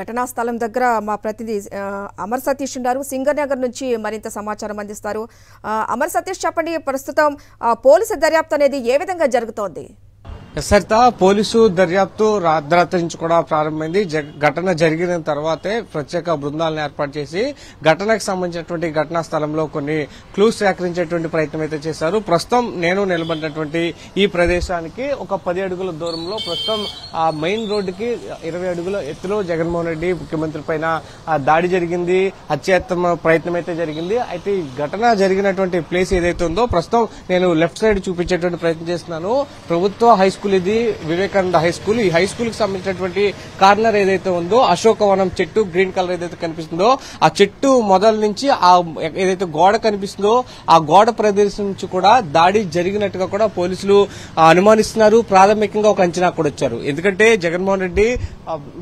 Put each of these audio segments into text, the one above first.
ఘటనా స్థలం దగ్గర మా ప్రతినిధి అమర్ సతీష్ ఉన్నారు. సింగర్ నగర్ నుంచి మరింత సమాచారం అందిస్తారు. అమర్ సతీష్, చెప్పండి, ప్రస్తుతం పోలీసు దర్యాప్తు అనేది ఏ విధంగా జరుగుతోంది? సరిత పోలీసు దర్యాప్తు రాత్రి నుంచి కూడా ప్రారంభమైంది. ఘటన జరిగిన తర్వాతే ప్రత్యేక బృందాలను ఏర్పాటు చేసి ఘటనకు సంబంధించినటువంటి ఘటనా స్థలంలో కొన్ని క్లూస్ సేకరించేటువంటి ప్రయత్నం అయితే చేశారు. ప్రస్తుతం నేను నిలబడినటువంటి ఈ ప్రదేశానికి ఒక 10 అడుగుల దూరంలో ప్రస్తుతం ఆ మెయిన్ రోడ్డుకి 20 అడుగుల ఎత్తులో జగన్మోహన్ రెడ్డి ముఖ్యమంత్రి పైన దాడి జరిగింది, హత్యాయత్న ప్రయత్నం అయితే జరిగింది. అయితే ఈ ఘటన జరిగినటువంటి ప్లేస్ ఏదైతే ఉందో ప్రస్తుతం నేను లెఫ్ట్ సైడ్ చూపించేటువంటి ప్రయత్నం చేస్తున్నాను. ప్రభుత్వ హై స్కూల్ ఇది, వివేకానంద హై స్కూల్. ఈ హై స్కూల్ కి సంబంధించినటువంటి కార్నర్ ఏదైతే ఉందో అశోకవనం చెట్టు గ్రీన్ కలర్ ఏదైతే కనిపిస్తుందో ఆ చెట్టు మొదల నుంచి ఆ ఏదైతే గోడ కనిపిస్తుందో ఆ గోడ ప్రదేశం నుంచి కూడా దాడి జరిగినట్టుగా కూడా పోలీసులు అనుమానిస్తున్నారు. ప్రాథమికంగా ఒక అంచనా కూడా వచ్చారు. ఎందుకంటే జగన్మోహన్ రెడ్డి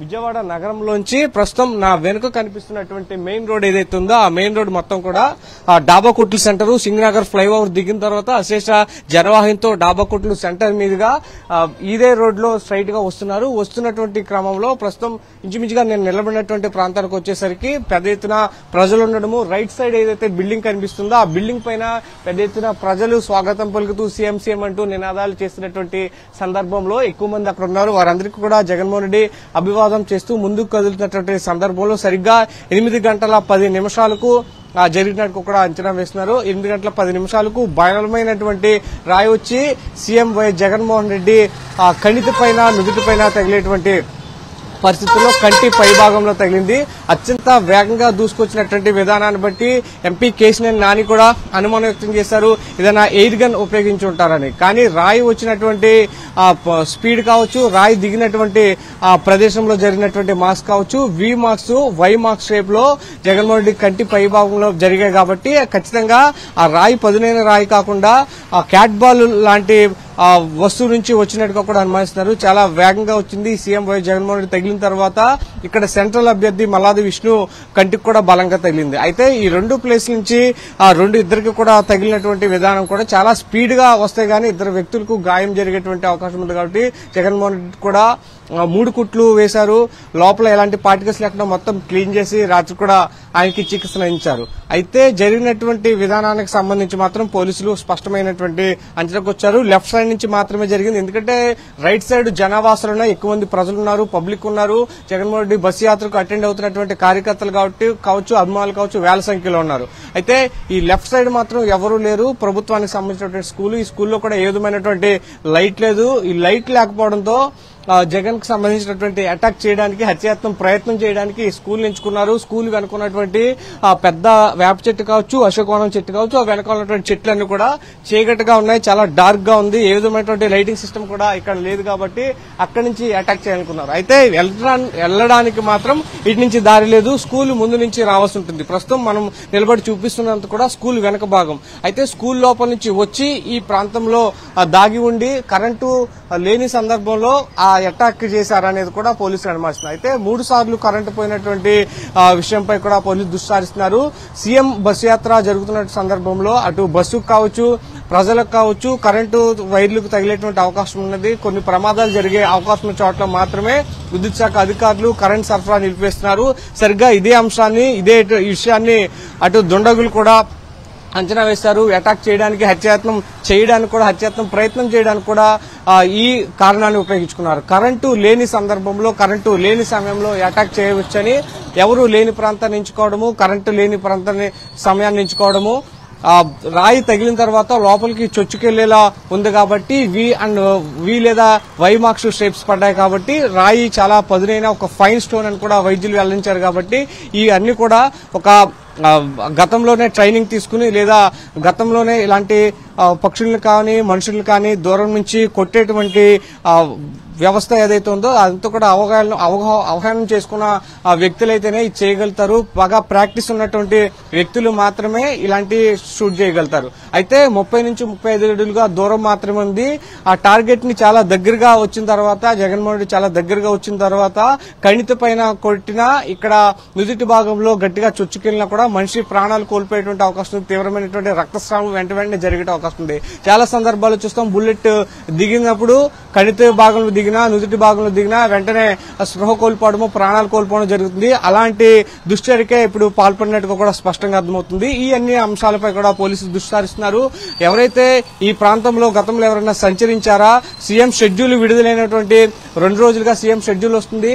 విజయవాడ నగరంలోంచి ప్రస్తుతం నా వెనుక కనిపిస్తున్నటువంటి మెయిన్ రోడ్ ఏదైతే ఉందో ఆ మెయిన్ రోడ్ మొత్తం కూడా డాబా కుట్లు సెంటర్, సింగనగర్ ఫ్లైఓవర్ దిగిన తర్వాత అశేష జనవాహినితో డాబా కుట్లు సెంటర్ మీదుగా ఇదే రోడ్ లో స్ట్రైట్ గా వస్తున్నటువంటి క్రమంలో ప్రస్తుతం ఇంచుమించుగా నేను నిలబడినటువంటి ప్రాంతానికి వచ్చేసరికి పెద్ద ఎత్తున ప్రజలు ఉండడము, రైట్ సైడ్ ఏదైతే బిల్డింగ్ కనిపిస్తుందో ఆ బిల్డింగ్ పైన పెద్ద ఎత్తున ప్రజలు స్వాగతం పలుకుతూ సీఎం సీఎం అంటూ నినాదాలు చేస్తున్నటువంటి సందర్భంలో ఎక్కువ మంది అక్కడ ఉన్నారు. వారందరికీ కూడా జగన్మోహన్ రెడ్డి అభివాదం చేస్తూ ముందుకు కదులుతున్నటువంటి సందర్భంలో సరిగ్గా 8 గంటల 10 నిమిషాలకు జరిగినట్టు కూడా అంచనా వేస్తున్నారు. 8 గంటల 10 నిమిషాలకు బలమైనటువంటి రాయి వచ్చి సీఎం వైఎస్ జగన్మోహన్ రెడ్డి కణితి పైన నుదుటి పైన తగిలేటువంటి పరిస్థితుల్లో కంటి పై భాగంలో తగిలింది. అత్యంత వేగంగా దూసుకొచ్చినటువంటి విధానాన్ని బట్టి ఎంపీ కేశినేని నాని కూడా అనుమానం వ్యక్తం చేశారు, ఏదైనా ఎయిర్ గన్ ఉపయోగించి ఉంటారని. కానీ రాయి వచ్చినటువంటి స్పీడ్ కావచ్చు, రాయి దిగినటువంటి ప్రదేశంలో జరిగినటువంటి మార్క్స్ కావచ్చు, వి మార్క్స్ వై మార్క్స్ షేప్ లో జగన్మోహన్ రెడ్డి కంటి పై భాగంలో జరిగాయి. కాబట్టి ఖచ్చితంగా ఆ రాయి పదునైన రాయి కాకుండా ఆ క్యాట్ బాల్ లాంటి వస్తువు నుంచి వచ్చినట్టుగా కూడా అనుమానిస్తున్నారు. చాలా వేగంగా వచ్చింది. సీఎం వైఎస్ జగన్మోహన్ రెడ్డి తగిలిన తర్వాత ఇక్కడ సెంట్రల్ అభ్యర్థి మల్లాది విష్ణు కంటికి కూడా బలంగా తగిలింది. అయితే ఈ 2 ప్లేస్ నుంచి ఇద్దరికి కూడా తగిలినటువంటి విధానం కూడా చాలా స్పీడ్ గా వస్తాయి కానీ ఇద్దరు వ్యక్తులకు గాయం జరిగేటువంటి అవకాశం ఉంది. కాబట్టి జగన్మోహన్ రెడ్డి కూడా 3 కుట్లు వేశారు. లోపల ఎలాంటి పార్టికల్స్ లేకుండా మొత్తం క్లీన్ చేసి రాత్రి కూడా ఆయనకి చికిత్స అందించారు. అయితే జరిగినటువంటి విధానానికి సంబంధించి మాత్రం పోలీసులు స్పష్టమైనటువంటి అంచనాకు వచ్చారు. లెఫ్ట్ సైడ్ నుంచి మాత్రమే జరిగింది. ఎందుకంటే రైట్ సైడ్ జనావాసాలు ఉన్నాయి, ఎక్కువ మంది ప్రజలు ఉన్నారు, పబ్లిక్ ఉన్నారు. జగన్మోహన్ రెడ్డి బస్సు యాత్రకు అటెండ్ అవుతున్నటువంటి కార్యకర్తలు కావచ్చు, అభిమానులు కావచ్చు, వేల సంఖ్యలో ఉన్నారు. అయితే ఈ లెఫ్ట్ సైడ్ మాత్రం ఎవరూ లేరు. ప్రభుత్వానికి సంబంధించినటువంటి స్కూల్, ఈ స్కూల్లో కూడా ఏ విధమైనటువంటి లైట్ లేదు. ఈ లైట్ లేకపోవడంతో జగన్ కు సంబంధించినటువంటి అటాక్ చేయడానికి, హత్యాయత్నం ప్రయత్నం చేయడానికి స్కూల్ ఎంచుకున్నారు. స్కూల్ వెనుకున్నటువంటి పెద్ద వేప చెట్టు కావచ్చు, అశోకవనం చెట్టు కావచ్చు, ఆ వెనక ఉన్నటువంటి చెట్లన్నీ కూడా చీకటిగా ఉన్నాయి, చాలా డార్క్ గా ఉంది. ఏ విధమైనటువంటి లైటింగ్ సిస్టమ్ కూడా ఇక్కడ లేదు. కాబట్టి అక్కడి నుంచి అటాక్ చేయాలనుకున్నారు. అయితే వెళ్లడానికి మాత్రం ఇటు నుంచి దారి లేదు. స్కూల్ ముందు నుంచి రావాల్సి ఉంటుంది. ప్రస్తుతం మనం నిలబడి చూపిస్తున్నంత కూడా స్కూల్ వెనక భాగం. అయితే స్కూల్ లోపల నుంచి వచ్చి ఈ ప్రాంతంలో దాగి ఉండి కరెంటు లేని సందర్భంలో అటాక్ చేశారనేది కూడా పోలీసులు అనుమానిస్తున్నారు. అయితే 3 సార్లు కరెంటు పోయినటువంటి విషయంపై కూడా పోలీసులు దృష్టి సారిస్తున్నారు. సీఎం బస్సు యాత్ర జరుగుతున్న సందర్భంలో అటు బస్సుకు కావచ్చు, ప్రజలకు కావచ్చు కరెంటు వైర్లకు తగిలేటువంటి అవకాశం ఉన్నది. కొన్ని ప్రమాదాలు జరిగే అవకాశం ఉన్న చోట్ల మాత్రమే విద్యుత్ శాఖ అధికారులు కరెంటు సరఫరా నిలిపివేస్తున్నారు. సరిగ్గా ఇదే అంశాన్ని, ఇదే విషయాన్ని అటు దుండగులు కూడా అంచనా వేశారు. అటాక్ చేయడానికి, హత్యాయత్నం చేయడానికి కూడా, హత్యాయత్నం ప్రయత్నం చేయడానికి కూడా ఈ కారణాన్ని ఉపయోగించుకున్నారు. కరెంటు లేని సందర్భంలో, కరెంటు లేని సమయంలో అటాక్ చేయవచ్చని ఎవరు లేని ప్రాంతాన్ని ఎంచుకోవడము, కరెంటు లేని ప్రాంతాన్ని సమయాన్ని ఎంచుకోవడము, రాయి తగిలిన తర్వాత లోపలికి చొచ్చుకెళ్లేలా ఉంది కాబట్టి వి లేదా వై మార్క్స్ షేప్స్ పడ్డాయి. కాబట్టి రాయి చాలా పదునైన ఒక ఫైన్ స్టోన్ అని కూడా వైద్యులు వెల్లడించారు. కాబట్టి ఈ అన్ని కూడా ఒక గతంలోనే ట్రైనింగ్ తీసుకుని లేదా గతంలోనే ఇలాంటి పక్షులను కానీ మనుషులను కానీ దూరం నుంచి కొట్టేటువంటి వ్యవస్థ ఏదైతే ఉందో అదంతా కూడా అవగాహన చేసుకున్న వ్యక్తులైతేనే ఇది చేయగలుగుతారు. బాగా ప్రాక్టీస్ ఉన్నటువంటి వ్యక్తులు మాత్రమే ఇలాంటి షూట్ చేయగలుగుతారు. అయితే 30 నుంచి 35 అడుగులుగా దూరం మాత్రమే ఉంది. ఆ టార్గెట్ ని చాలా దగ్గరగా వచ్చిన తర్వాత, జగన్మోహన్ రెడ్డి చాలా దగ్గరగా వచ్చిన తర్వాత కణితి పైన కొట్టినా, ఇక్కడ నుదుటి భాగంలో గట్టిగా చొచ్చుకెళ్లినా కూడా మనిషి ప్రాణాలు కోల్పోయేటువంటి అవకాశం, తీవ్రమైనటువంటి రక్తస్రావం వెంటనే జరిగే అవకాశం అవకాశం ఉంది. చాలా సందర్భాల్లో చూస్తాం బుల్లెట్ దిగినప్పుడు కణితి భాగంలో దిగినా నుదుటి భాగంలో దిగినా వెంటనే స్పృహ కోల్పోవడము ప్రాణాలు కోల్పోవడం జరుగుతుంది. అలాంటి దుశ్చర్యకే ఇప్పుడు పాల్పడినట్టుగా కూడా స్పష్టంగా అర్థమవుతుంది. ఈ అన్ని అంశాలపై కూడా పోలీసులు దృష్టి సారిస్తున్నారు. ఎవరైతే ఈ ప్రాంతంలో గతంలో ఎవరైనా సంచరించారా, సీఎం షెడ్యూల్ విడుదలైనటువంటి 2 రోజులుగా సీఎం షెడ్యూల్ వస్తుంది.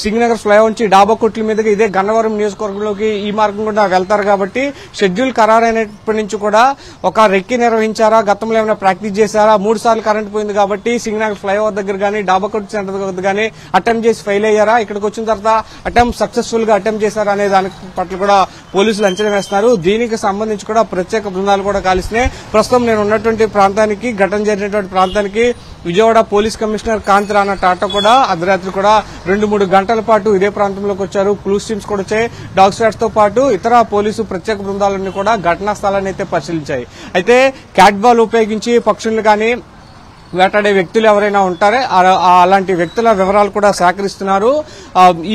సింగనగర్ ఫ్లైఓవర్ నుంచి డాబా కొట్ల మీదుగా ఇదే గన్నవరం నియోజకవర్గంలోకి ఈ మార్గం కూడా వెళ్తారు కాబట్టి షెడ్యూల్ ఖరారైనప్పటి నుంచి కూడా ఒక రెక్కి నిర్వహించారా, గతంలో ఏమైనా ప్రాక్టీస్ చేశారా, 3 సార్లు కరెంట్ పోయింది కాబట్టి సింగనగర్ ఫ్లైఓవర్ దగ్గర గానీ డాబా కొట్టు సెంటర్ దగ్గర గానీ అటెంప్ట్ చేసి ఫెయిల్ అయ్యారా, ఇక్కడికి వచ్చిన తర్వాత సక్సెస్ఫుల్ గా అటెంప్ట్ చేశారా అనే దాని పట్ల కూడా పోలీసులు అంచనా వేస్తున్నారు. దీనికి సంబంధించి కూడా ప్రత్యేక బృందాలు కూడా కలిసినాయి. ప్రస్తుతం నేను ఉన్నటువంటి ప్రాంతానికి, ఘటన జరిగినటువంటి ప్రాంతానికి విజయవాడ పోలీస్ కమిషనర్ కాంతి రాణా టాటా కూడా అర్ధరాత్రి కూడా 2-3 గంటల పాటు ఇదే ప్రాంతంలోకి వచ్చారు. క్లూస్ టీమ్స్ కూడా వచ్చాయి. డాగ్ స్క్వాడ్స్ తో పాటు ఇతర పోలీసు ప్రత్యేక బృందాలన్నీ కూడా ఘటనా స్థలాన్ని అయితే పరిశీలించాయి. అయితే క్యాట్ బాల్ ఉపయోగించి పక్షులు గానీ వేటాడే వ్యక్తులు ఎవరైనా ఉంటారే అలాంటి వ్యక్తుల వివరాలు కూడా సేకరిస్తున్నారు.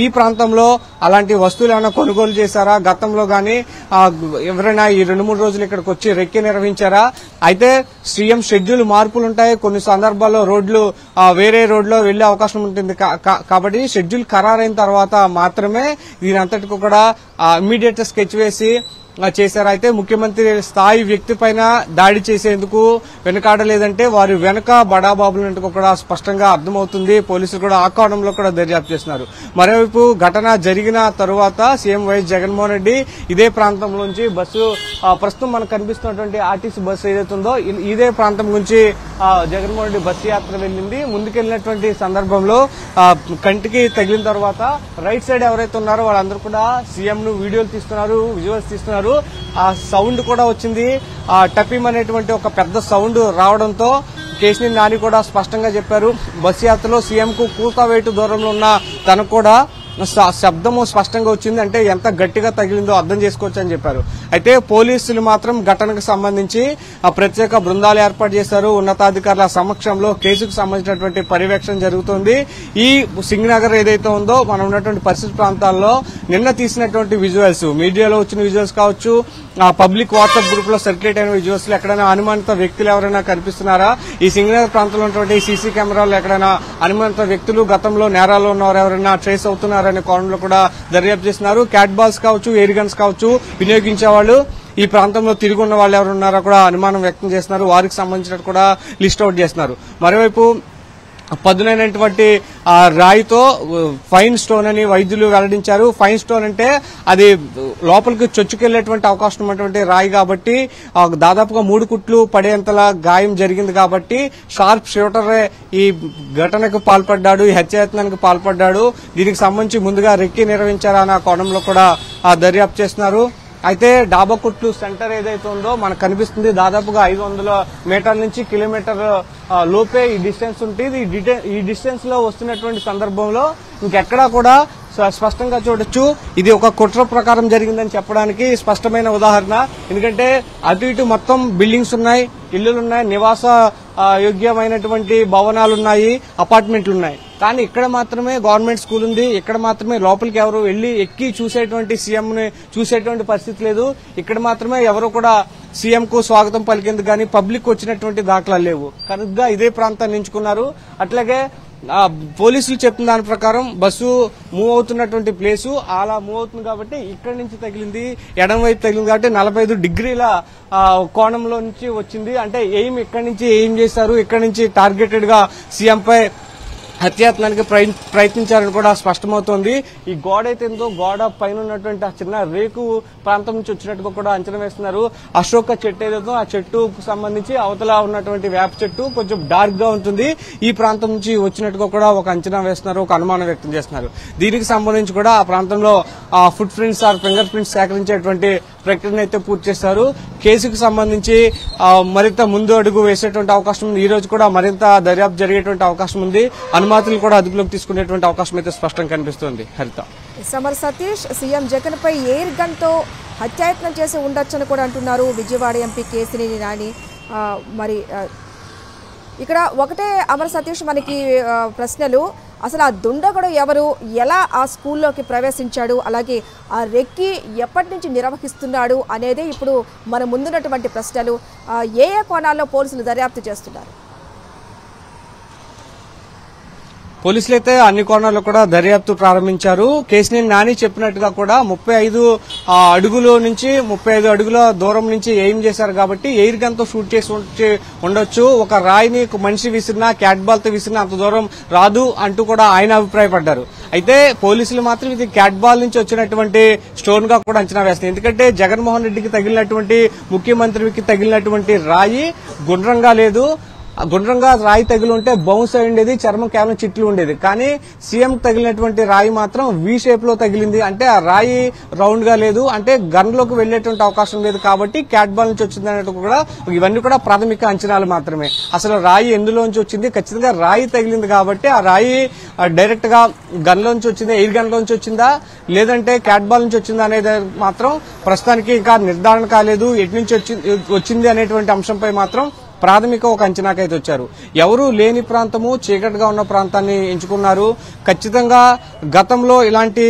ఈ ప్రాంతంలో అలాంటి వస్తువులు ఏమైనా కొనుగోలు చేశారా, గతంలో గానీ ఎవరైనా ఈ 2-3 రోజులు ఇక్కడికి వచ్చి రెక్కి నిర్వహించారా. అయితే సీఎం షెడ్యూల్ మార్పులు ఉంటాయి. కొన్ని సందర్భాల్లో రోడ్లు వేరే రోడ్లో వెళ్లే అవకాశం ఉంటుంది. కాబట్టి షెడ్యూల్ ఖరారైన తర్వాత మాత్రమే దీని అంతటికి కూడా ఇమ్మీడియట్ స్కెచ్ వేసి చేశారు. అయితే ముఖ్యమంత్రి స్థాయి వ్యక్తి పైన దాడి చేసేందుకు వెనుకాడలేదంటే వారి వెనుక బడాబాబులంటూ కూడా స్పష్టంగా అర్థమవుతుంది. పోలీసులు కూడా ఆ కోణంలో కూడా దర్యాప్తు చేస్తున్నారు. మరోవైపు ఘటన జరిగిన తరువాత సీఎం వైఎస్ జగన్మోహన్ రెడ్డి ఇదే ప్రాంతంలోంచి బస్సు ప్రస్తుతం మనకు కనిపిస్తున్నటువంటి ఆర్టీసీ బస్సు ఏదైతుందో ఇదే ప్రాంతం నుంచి జగన్మోహన్ రెడ్డి బస్సు యాత్ర వెళ్లింది. ముందుకెళ్లినటువంటి సందర్భంలో కంటికి తగిలిన తర్వాత రైట్ సైడ్ ఎవరైతే ఉన్నారో వాళ్ళందరూ కూడా సీఎం ను వీడియోలు తీస్తున్నారు, విజువల్స్ తీస్తున్నారు. ఆ సౌండ్ కూడా వచ్చింది. టపిమ్ అనేటువంటి ఒక పెద్ద సౌండ్ రావడంతో కేశినేని నాని కూడా స్పష్టంగా చెప్పారు, బస్సు యాత్రలో సీఎం కు కూతవేటు దూరంలో ఉన్న తనకు కూడా శబ్దము స్పష్టంగా వచ్చింది, అంటే ఎంత గట్టిగా తగిలిందో అర్థం చేసుకోవచ్చు అని చెప్పారు. అయితే పోలీసులు మాత్రం ఘటనకు సంబంధించి ప్రత్యేక బృందాలు ఏర్పాటు చేశారు. ఉన్నతాధికారుల సమక్షంలో కేసుకు సంబంధించినటువంటి పర్యవేక్షణ జరుగుతోంది. ఈ సింగనగర్ ఏదైతే ఉందో మనం ఉన్నటువంటి పరిస్థితి ప్రాంతాల్లో నిన్న తీసినటువంటి విజువల్స్, మీడియాలో వచ్చిన విజువల్స్ కావచ్చు, పబ్లిక్ వాట్సాప్ గ్రూప్ లో సర్క్యులేట్ అయిన విజువల్స్ లో ఎక్కడైనా అనుమానిత వ్యక్తులు ఎవరైనా కనిపిస్తున్నారా, ఈ సింగనగర్ ప్రాంతంలో ఉన్నటువంటి సీసీ కెమెరాల్లో ఎక్కడైనా అనుమానిత వ్యక్తులు గతంలో నేరాల్లో ఉన్నవారు ఎవరైనా ట్రేస్ అవుతున్నారనే కోణంలో కూడా దర్యాప్తు చేస్తున్నారు. క్యాట్ బాల్స్ కావచ్చు, ఎయిర్ గన్స్ కావచ్చు వినియోగించేవాళ్ళు ఈ ప్రాంతంలో తిరిగి ఉన్న వాళ్ళు ఎవరున్నారో కూడా అనుమానం వ్యక్తం చేస్తున్నారు. వారికి సంబంధించినట్టు కూడా లిస్ట్ అవుట్ చేస్తున్నారు. మరోవైపు పదునైనటువంటి రాయితో ఫైన్ స్టోన్ అని వైద్యులు వెల్లడించారు. ఫైన్ స్టోన్ అంటే అది లోపలికి చొచ్చుకెళ్లేటువంటి అవకాశం ఉన్నటువంటి రాయి కాబట్టి దాదాపుగా 3 కుట్లు పడేంతలా గాయం జరిగింది కాబట్టి షార్ప్ షూటరే ఈ ఘటనకు పాల్పడ్డాడు, ఈ హత్యాయత్నానికి పాల్పడ్డాడు. దీనికి సంబంధించి ముందుగా రెక్కి నిర్వహించారన్న కోణంలో కూడా దర్యాప్తు చేస్తున్నారు. అయితే డాబాకుట్లు సెంటర్ ఏదైతే ఉందో మనకు కనిపిస్తుంది, దాదాపుగా 500 మీటర్ల నుంచి కిలోమీటర్ లోపే ఈ డిస్టెన్స్ ఉంటుంది. ఈ డిస్టెన్స్ లో వస్తున్నటువంటి సందర్భంలో ఇంకెక్కడా కూడా స్పష్టంగా చూడొచ్చు ఇది ఒక కుట్ర ప్రకారం జరిగిందని చెప్పడానికి స్పష్టమైన ఉదాహరణ. ఎందుకంటే అటు ఇటు మొత్తం బిల్డింగ్స్ ఉన్నాయి, ఇళ్లులున్నాయి, నివాస యోగ్యమైనటువంటి భవనాలున్నాయి, అపార్ట్మెంట్లున్నాయి. కానీ ఇక్కడ మాత్రమే గవర్నమెంట్ స్కూల్ ఉంది, ఇక్కడ మాత్రమే లోపలికి ఎవరు వెళ్లి ఎక్కి చూసేటువంటి సీఎం ని చూసేటువంటి పరిస్థితి లేదు. ఇక్కడ మాత్రమే ఎవరు కూడా సీఎం కు స్వాగతం పలికేందుకు గానీ పబ్లిక్ వచ్చినటువంటి దాఖలాలు లేవు. కనుక ఇదే ప్రాంతాన్ని ఎంచుకున్నారు. అట్లాగే పోలీసులు చెప్తున్న దాని ప్రకారం బస్సు మూవ్ అవుతున్నటువంటి ప్లేసు అలా మూవ్ అవుతుంది కాబట్టి ఇక్కడి నుంచి తగిలింది, ఎడం వైపు తగిలింది కాబట్టి 45 డిగ్రీల కోణంలో నుంచి వచ్చింది. అంటే ఎయిమ్ ఇక్కడి నుంచి ఏం చేశారు, ఇక్కడి నుంచి టార్గెటెడ్ గా సీఎంపై హత్యాయత్నానికి ప్రయత్నించారని కూడా స్పష్టమవుతోంది. ఈ గోడ అయితే ఎంతో గోడ పైన ఉన్నటువంటి ఆ చిన్న రేకు ప్రాంతం నుంచి వచ్చినట్టుగా కూడా అంచనా వేస్తున్నారు. అశోక చెట్టు ఏదైతే ఆ చెట్టుకు సంబంధించి అవతల ఉన్నటువంటి వేప చెట్టు కొంచెం డార్క్ గా ఉంటుంది, ఈ ప్రాంతం నుంచి వచ్చినట్టుగా కూడా ఒక అంచనా వేస్తున్నారు, ఒక అనుమానం వ్యక్తం చేస్తున్నారు. దీనికి సంబంధించి కూడా ఆ ప్రాంతంలో foot prints or finger prints సేకరించేటువంటి ప్రక్రియను అయితే పూర్తి చేశారు. కేసుకు సంబంధించి మరింత ముందు అడుగు వేసేటువంటి అవకాశం ఉంది. ఈ రోజు కూడా మరింత దర్యాప్తు జరిగేటువంటి అవకాశం ఉంది. అనుమతులు కూడా అదుపులోకి తీసుకునేటువంటి అవకాశం అయితే స్పష్టంగా కనిపిస్తుంది. హరిత, సమర్ సతీష్, సీఎం జగన్ పై ఎయిర్ గన్ తో హత్యాయత్నం చేసి ఉండొచ్చని కూడా అంటున్నారు విజయవాడ ఎంపీ కేశినేని నాని. మరి ఇక్కడ ఒకటే అమర్ సతీష్ మనకి ప్రశ్నలు, అసలు ఆ దుండగుడు ఎవరు, ఎలా ఆ స్కూల్లోకి ప్రవేశించాడు, అలాగే ఆ రెక్కి ఎప్పటి నుంచి నిర్వహిస్తున్నాడు అనేదే ఇప్పుడు మన ముందున్నటువంటి ప్రశ్నలు. ఏ ఏ కోణాల్లో పోలీసులు దర్యాప్తు చేస్తున్నారు? పోలీసులు అయితే అన్ని కోణాల్లో కూడా దర్యాప్తు ప్రారంభించారు. కేసినేని నాని చెప్పినట్టుగా కూడా 35 అడుగుల నుంచి 35 అడుగుల దూరం నుంచి ఎయిమ్ చేశారు కాబట్టి ఎయిర్ గన్ తో షూట్ చేసి ఉండొచ్చు. ఒక రాయిని మనిషి విసిరినా, క్యాట్ బాల్ తో విసిరినా అంత దూరం రాదు అంటూ కూడా ఆయన అభిప్రాయపడ్డారు. అయితే పోలీసులు మాత్రం ఇది క్యాట్ బాల్ నుంచి వచ్చినటువంటి స్టోన్ గా కూడా అంచనా వేస్తారు. ఎందుకంటే జగన్మోహన్ రెడ్డికి తగిలినటువంటి, ముఖ్యమంత్రికి తగిలినటువంటి రాయి గుండ్రంగా లేదు. గుండ్రంగా రాయి తగిలి ఉంటే బౌన్స్ అయి ఉండేది, చర్మం కేవలం చిట్లు ఉండేది. కానీ సీఎం తగిలినటువంటి రాయి మాత్రం వి షేప్ లో తగిలింది. అంటే ఆ రాయి రౌండ్ గా లేదు, అంటే గన్ లోకి వెళ్లేటువంటి అవకాశం లేదు. కాబట్టి క్యాట్ బాల్ నుంచి వచ్చింది అన్నట్టు కూడా ఇవన్నీ కూడా ప్రాథమిక అంచనాలు మాత్రమే. అసలు రాయి ఎందులోంచి వచ్చింది, ఖచ్చితంగా రాయి తగిలింది కాబట్టి ఆ రాయి డైరెక్ట్ గా గన్ లోంచి వచ్చిందా, ఎయిర్ గన్ లోంచి వచ్చిందా, లేదంటే క్యాట్ బాల్ నుంచి వచ్చిందా అనేది మాత్రం ప్రస్తుతానికి ఇంకా నిర్ధారణ కాలేదు. ఎటు నుంచి వచ్చింది అనేటువంటి అంశంపై మాత్రం ప్రాథమిక ఒక అంచనాకైతే వచ్చారు. ఎవరూ లేని ప్రాంతము, చీకటిగా ఉన్న ప్రాంతాన్ని ఎంచుకున్నారు. ఖచ్చితంగా గతంలో ఇలాంటి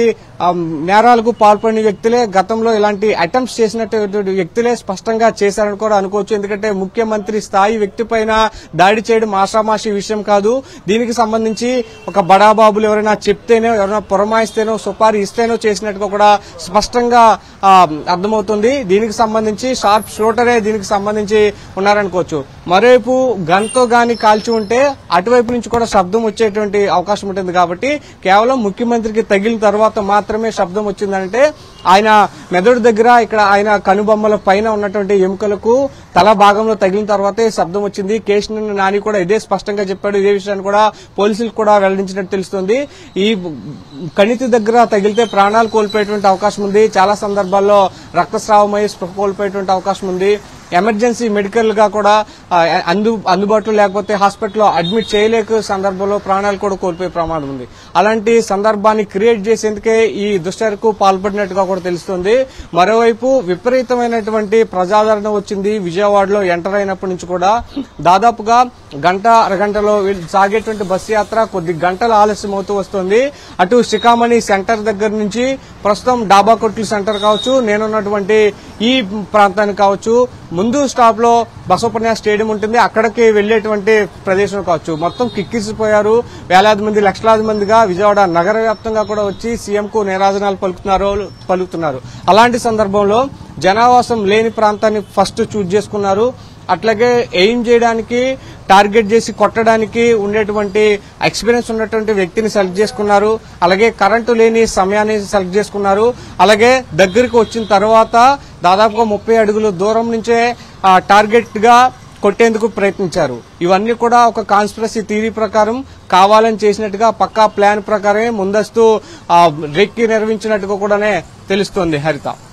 నేరాలకు పాల్పడిన వ్యక్తులే, గతంలో ఇలాంటి అటెంప్ట్స్ చేసినటువంటి వ్యక్తులే స్పష్టంగా చేశారని కూడా అనుకోవచ్చు. ఎందుకంటే ముఖ్యమంత్రి స్థాయి వ్యక్తి పైన దాడి చేయడం ఆషామాషి విషయం కాదు. దీనికి సంబంధించి ఒక బడాబాబులు ఎవరైనా చెప్తేనో, ఎవరైనా పురమాయిస్తేనో, సుపారీ ఇస్తేనో చేసినట్టుగా కూడా స్పష్టంగా అర్థమవుతుంది. దీనికి సంబంధించి షార్ప్ షూటరే దీనికి సంబంధించి ఉన్నారనుకోవచ్చు. మరోవైపు గన్తో గాని కాల్చి ఉంటే అటువైపు నుంచి కూడా శబ్దం వచ్చేటువంటి అవకాశం ఉంటుంది. కాబట్టి కేవలం ముఖ్యమంత్రికి తగిలిన తర్వాత మాత్రమే శబ్దం వచ్చిందంటే ఆయన మెదడు దగ్గర, ఇక్కడ ఆయన కనుబొమ్మల పైన ఉన్నటువంటి ఎముకలకు తల భాగంలో తగిలిన తర్వాతే శబ్దం వచ్చింది. కేసినేని నాని కూడా ఇదే స్పష్టంగా చెప్పాడు. ఇదే విషయాన్ని కూడా పోలీసులకు కూడా వెల్లడించినట్టు తెలుస్తోంది. ఈ కణితి దగ్గర తగిలితే ప్రాణాలు కోల్పోయేటువంటి అవకాశం ఉంది. చాలా సందర్భాల్లో రక్తస్రావమై స్పృహ కోల్పోయేటువంటి అవకాశం ఉంది. ఎమర్జెన్సీ మెడికల్ గా కూడా అందుబాటులో లేకపోతే హాస్పిటల్లో అడ్మిట్ చేయలేక సందర్భంలో ప్రాణాలు కూడా కోల్పోయే ప్రమాదం ఉంది. అలాంటి సందర్భాన్ని క్రియేట్ చేసేందుకే ఈ దుశ్చర్యకు పాల్పడినట్టుగా కూడా తెలుస్తోంది. మరోవైపు విపరీతమైనటువంటి ప్రజాదరణ వచ్చింది. విజయవాడలో ఎంటర్ అయినప్పటి నుంచి కూడా దాదాపుగా గంట అరగంటలో సాగేటువంటి బస్సు యాత్ర కొద్ది గంటల ఆలస్యం అవుతూ వస్తుంది. అటు శ్రీకామణి సెంటర్ దగ్గర నుంచి ప్రస్తుతం డాబా కొట్లు సెంటర్ కావచ్చు, నేనున్నటువంటి ఈ ప్రాంతానికి కావచ్చు, ముందు స్టాప్ లో బసవపుణ్య స్టేడియం ఉంటుంది, అక్కడికి వెళ్లేటువంటి ప్రదేశం కావచ్చు, మొత్తం కిక్కిసిపోయారు. వేలాది మంది, లక్షలాది మందిగా విజయవాడ నగర వ్యాప్తంగా కూడా వచ్చి సీఎం కు నీరాజనాలు పలుకుతున్నారు. అలాంటి సందర్భంలో జనావాసం లేని ప్రాంతాన్ని ఫస్ట్ చూజ్ చేసుకున్నారు. అట్లాగే ఎయిమ్ చేయడానికి, టార్గెట్ చేసి కొట్టడానికి ఉండేటువంటి ఎక్స్పీరియన్స్ ఉన్నటువంటి వ్యక్తిని సెలెక్ట్ చేసుకున్నారు. అలాగే కరెంటు లేని సమయాన్ని సెలెక్ట్ చేసుకున్నారు. అలాగే దగ్గరికి వచ్చిన తర్వాత దాదాపుగా 30 అడుగుల దూరం నుంచే టార్గెట్ గా కొట్టేందుకు ప్రయత్నించారు. ఇవన్నీ కూడా ఒక కాన్స్పిరసీ థియరీ ప్రకారం కావాలని చేసినట్టుగా, పక్కా ప్లాన్ ప్రకారమే ముందస్తు రెక్కి నిర్వహించినట్టుగా కూడానే తెలుస్తోంది హరిత.